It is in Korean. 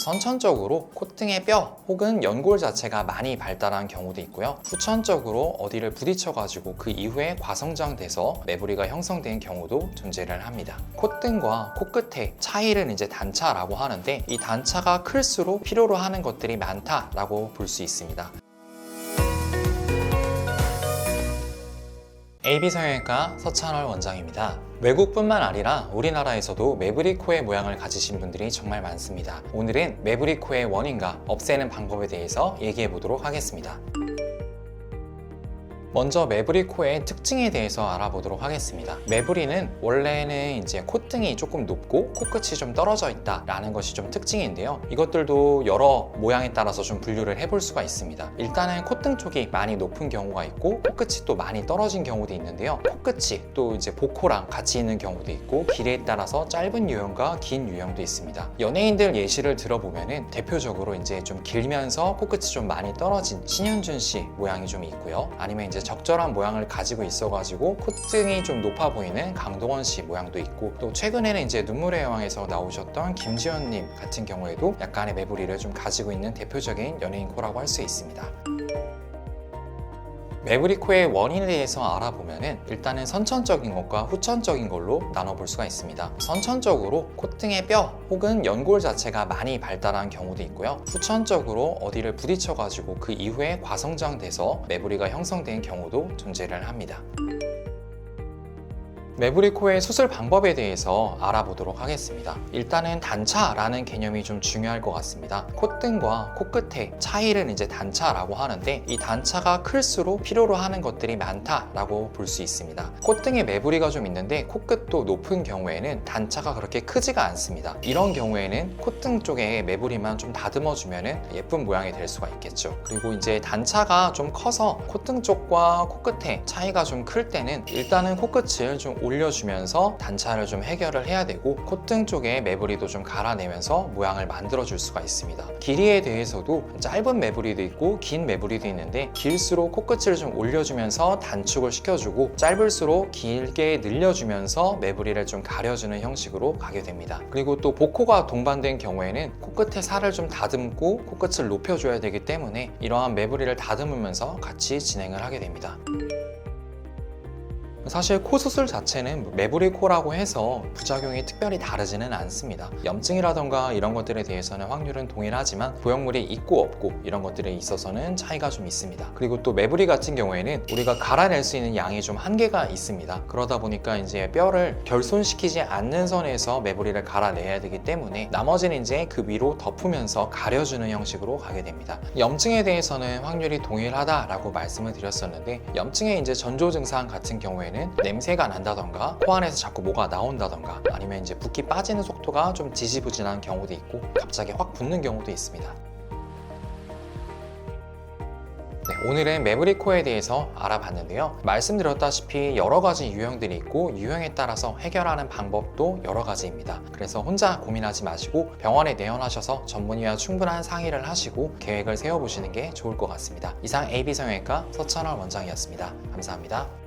선천적으로 콧등의 뼈 혹은 연골 자체가 많이 발달한 경우도 있고요. 후천적으로 어디를 부딪혀가지고 그 이후에 과성장돼서 매부리가 형성된 경우도 존재를 합니다. 콧등과 코끝의 차이를 이제 단차라고 하는데, 이 단차가 클수록 필요로 하는 것들이 많다라고 볼 수 있습니다. AB성형외과 서찬월 원장입니다. 외국뿐만 아니라 우리나라에서도 매부리 코의 모양을 가지신 분들이 정말 많습니다. 오늘은 매부리 코의 원인과 없애는 방법에 대해서 얘기해 보도록 하겠습니다. 먼저 매부리 코의 특징에 대해서 알아보도록 하겠습니다. 매부리는 원래는 이제 콧등이 조금 높고 코끝이 좀 떨어져 있다라는 것이 좀 특징인데요. 이것들도 여러 모양에 따라서 좀 분류를 해볼 수가 있습니다. 일단은 콧등 쪽이 많이 높은 경우가 있고 코끝이 또 많이 떨어진 경우도 있는데요. 코끝이 또 이제 복코랑 같이 있는 경우도 있고, 길이에 따라서 짧은 유형과 긴 유형도 있습니다. 연예인들 예시를 들어보면은 대표적으로 이제 좀 길면서 코끝이 좀 많이 떨어진 신현준 씨 모양이 좀 있고요. 아니면 이제 적절한 모양을 가지고 있어가지고 콧등이 좀 높아 보이는 강동원 씨 모양도 있고, 또 최근에는 이제 눈물의 여왕에서 나오셨던 김지현님 같은 경우에도 약간의 매부리를 좀 가지고 있는 대표적인 연예인 코라고 할 수 있습니다. 매부리 코의 원인에 대해서 알아보면은 일단은 선천적인 것과 후천적인 걸로 나눠볼 수가 있습니다. 선천적으로 콧등의 뼈 혹은 연골 자체가 많이 발달한 경우도 있고요. 후천적으로 어디를 부딪혀가지고 그 이후에 과성장돼서 매부리가 형성된 경우도 존재를 합니다. 매부리 코의 수술 방법에 대해서 알아보도록 하겠습니다. 일단은 단차라는 개념이 좀 중요할 것 같습니다. 콧등과 코끝의 차이를 이제 단차라고 하는데, 이 단차가 클수록 필요로 하는 것들이 많다라고 볼 수 있습니다. 콧등에 매부리가 좀 있는데 코끝도 높은 경우에는 단차가 그렇게 크지가 않습니다. 이런 경우에는 콧등 쪽에 매부리만 좀 다듬어 주면은 예쁜 모양이 될 수가 있겠죠. 그리고 이제 단차가 좀 커서 콧등 쪽과 코끝의 차이가 좀 클 때는 일단은 코끝을 좀 올려주면서 단차를 좀 해결을 해야 되고, 콧등 쪽에 매부리도 좀 갈아내면서 모양을 만들어 줄 수가 있습니다. 길이에 대해서도 짧은 매부리도 있고 긴 매부리도 있는데, 길수록 코끝을 좀 올려주면서 단축을 시켜주고, 짧을수록 길게 늘려주면서 매부리를 좀 가려주는 형식으로 가게 됩니다. 그리고 또 복코가 동반된 경우에는 코끝의 살을 좀 다듬고 코끝을 높여줘야 되기 때문에 이러한 매부리를 다듬으면서 같이 진행을 하게 됩니다. 사실 코 수술 자체는 매부리 코라고 해서 부작용이 특별히 다르지는 않습니다. 염증이라던가 이런 것들에 대해서는 확률은 동일하지만 부형물이 있고 없고 이런 것들에 있어서는 차이가 좀 있습니다. 그리고 또 매부리 같은 경우에는 우리가 갈아낼 수 있는 양이 좀 한계가 있습니다. 그러다 보니까 이제 뼈를 결손시키지 않는 선에서 매부리를 갈아내야 되기 때문에 나머지는 이제 그 위로 덮으면서 가려주는 형식으로 가게 됩니다. 염증에 대해서는 확률이 동일하다라고 말씀을 드렸었는데, 염증의 이제 전조 증상 같은 경우에는 냄새가 난다던가 코 안에서 자꾸 뭐가 나온다던가, 아니면 이제 붓기 빠지는 속도가 좀 지지부진한 경우도 있고 갑자기 확 붓는 경우도 있습니다. 네, 오늘은 매부리 코에 대해서 알아봤는데요. 말씀드렸다시피 여러 가지 유형들이 있고 유형에 따라서 해결하는 방법도 여러 가지입니다. 그래서 혼자 고민하지 마시고 병원에 내원하셔서 전문의와 충분한 상의를 하시고 계획을 세워보시는 게 좋을 것 같습니다. 이상 AB성형외과 서찬월 원장이었습니다. 감사합니다.